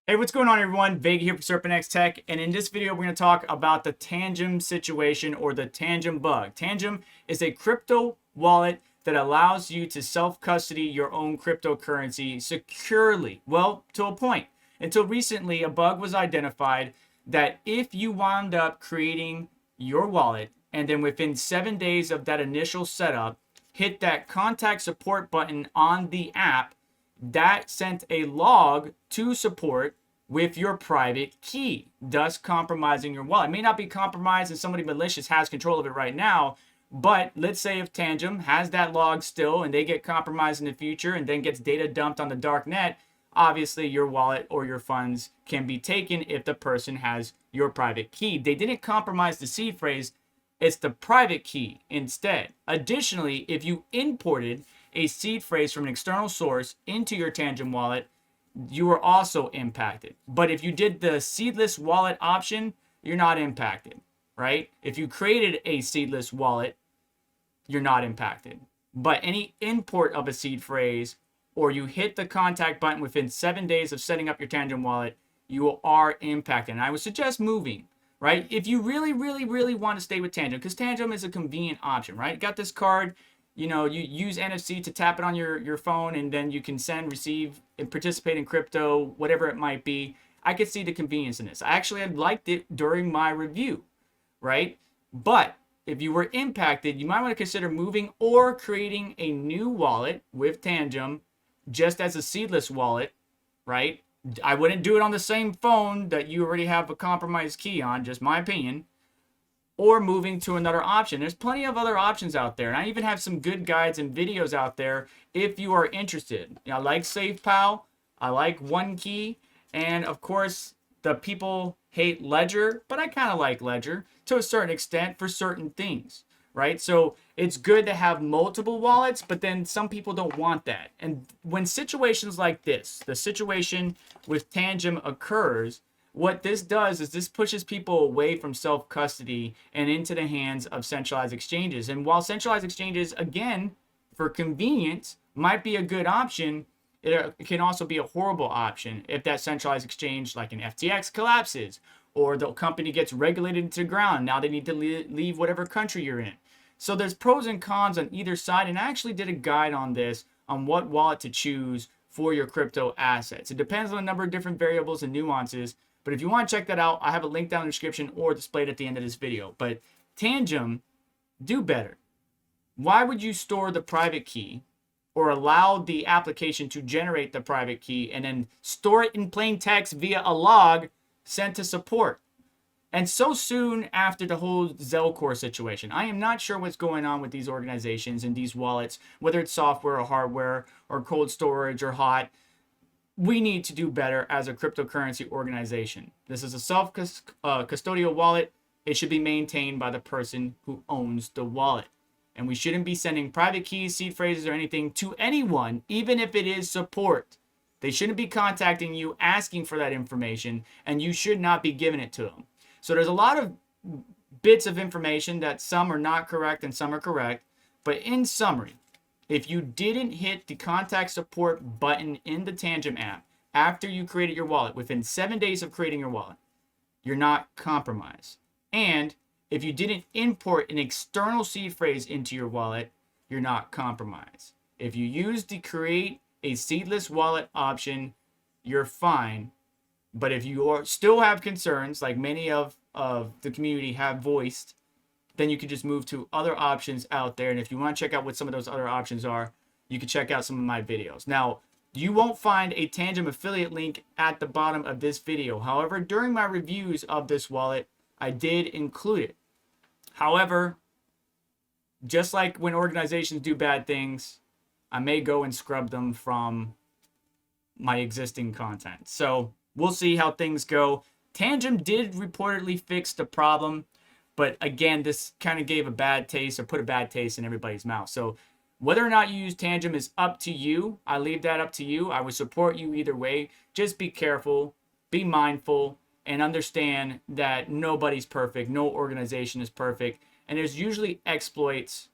Hey, what's going on, everyone? Vega here for SerpentX Tech, and in this video, we're going to talk about the Tangem situation or the Tangem Bug. Tangem is a crypto wallet that allows you to self-custody your own cryptocurrency securely. Well, to a point. Until recently, a bug was identified that if you wound up creating your wallet and then within 7 days of that initial setup, hit that contact support button on the app, that sent a log to support with your private key, thus compromising your wallet. It may not be compromised and somebody malicious has control of it right now, but let's say if Tangem has that log still and they get compromised in the future and then gets data dumped on the dark net, obviously your wallet or your funds can be taken if the person has your private key. They didn't compromise the seed phrase, it's the private key instead. Additionally, if you imported a seed phrase from an external source into your Tangem wallet, you were also impacted. But if you did the seedless wallet option, you're not impacted, right? If you created a seedless wallet, you're not impacted. But any import of a seed phrase or you hit the contact button within 7 days of setting up your Tangem wallet, you are impacted. And I would suggest moving, right? If you really want to stay with Tangem, because Tangem is a convenient option, right? You got this card. You know, you use NFC to tap it on your phone and then you can send, receive, and participate in crypto, whatever it might be. I could see the convenience in this. I actually had liked it during my review, right? But if you were impacted, you might want to consider moving or creating a new wallet with Tangem just as a seedless wallet, right? I wouldn't do it on the same phone that you already have a compromised key on, just my opinion. Or moving to another option. There's plenty of other options out there. And I even have some good guides and videos out there if you are interested. I like SafePal. I like OneKey. And of course, the people hate Ledger, but I kind of like Ledger to a certain extent for certain things, right? So it's good to have multiple wallets, but then some people don't want that. And when situations like this, the situation with Tangem occurs, what this does is this pushes people away from self-custody and into the hands of centralized exchanges. And while centralized exchanges, again, for convenience, might be a good option, it can also be a horrible option if that centralized exchange, like an FTX, collapses or the company gets regulated into the ground. Now they need to leave whatever country you're in. So there's pros and cons on either side. And I actually did a guide on this, on what wallet to choose for your crypto assets. It depends on a number of different variables and nuances. But if you want to check that out, I have a link down in the description or displayed at the end of this video. But Tangem, do better. Why would you store the private key or allow the application to generate the private key and then store it in plain text via a log sent to support? And so soon after the whole Ecourse situation. I am not sure what's going on with these organizations and these wallets, whether it's software or hardware or cold storage or hot. We need to do better as a cryptocurrency organization. This is a self-custodial wallet. It should be maintained by the person who owns the wallet. And we shouldn't be sending private keys, seed phrases, or anything to anyone, even if it is support. They shouldn't be contacting you asking for that information, and you should not be giving it to them. So there's a lot of bits of information that some are not correct and some are correct. But in summary, if you didn't hit the contact support button in the Tangem app after you created your wallet, within 7 days of creating your wallet, you're not compromised. And if you didn't import an external seed phrase into your wallet, you're not compromised. If you use the create a seedless wallet option, you're fine. But if you still have concerns, like many of the community have voiced, then you can just move to other options out there. And if you want to check out what some of those other options are, you can check out some of my videos. Now, you won't find a Tangem affiliate link at the bottom of this video. However, during my reviews of this wallet, I did include it. However, just like when organizations do bad things, I may go and scrub them from my existing content. So we'll see how things go. Tangem did reportedly fix the problem. But again, this kind of gave a bad taste or put a bad taste in everybody's mouth. So whether or not you use Tangem is up to you. I leave that up to you. I would support you either way. Just be careful, be mindful, and understand that nobody's perfect. No organization is perfect. And there's usually exploits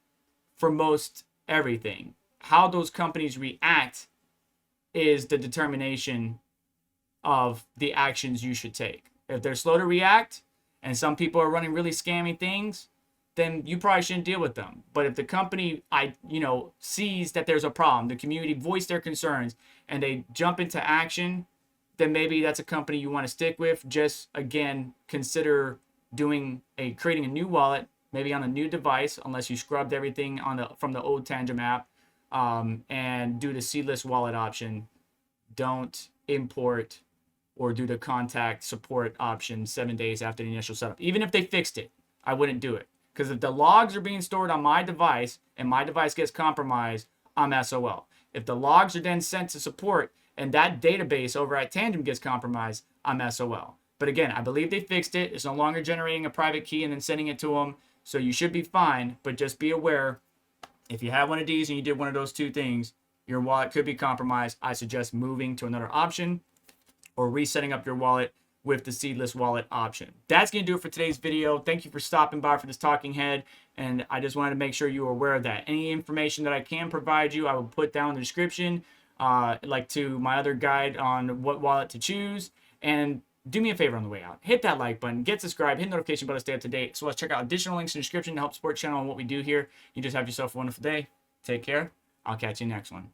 for most everything. How those companies react is the determination of the actions you should take. If they're slow to react and some people are running really scammy things, then you probably shouldn't deal with them. But if the company, sees that there's a problem, the community voice their concerns, and they jump into action, then maybe that's a company you want to stick with. Just again, consider creating a new wallet, maybe on a new device, unless you scrubbed everything from the old Tangem app, and do the seedless wallet option. Don't import or do the contact support option 7 days after the initial setup. Even if they fixed it, I wouldn't do it. Because if the logs are being stored on my device and my device gets compromised, I'm SOL. If the logs are then sent to support and that database over at Tangem gets compromised, I'm SOL. But again, I believe they fixed it. It's no longer generating a private key and then sending it to them. So you should be fine, but just be aware, if you have one of these and you did one of those two things, your wallet could be compromised. I suggest moving to another option or resetting up your wallet with the seedless wallet option. That's going to do it for today's video. Thank you for stopping by for this talking head, and I just wanted to make sure you were aware of that. Any information that I can provide you, I will put down in the description, like to my other guide on what wallet to choose. And do me a favor on the way out. Hit that like button, get subscribed, hit the notification button to stay up to date. So let's check out additional links in the description to help support the channel and what we do here. You just have yourself a wonderful day. Take care. I'll catch you next one.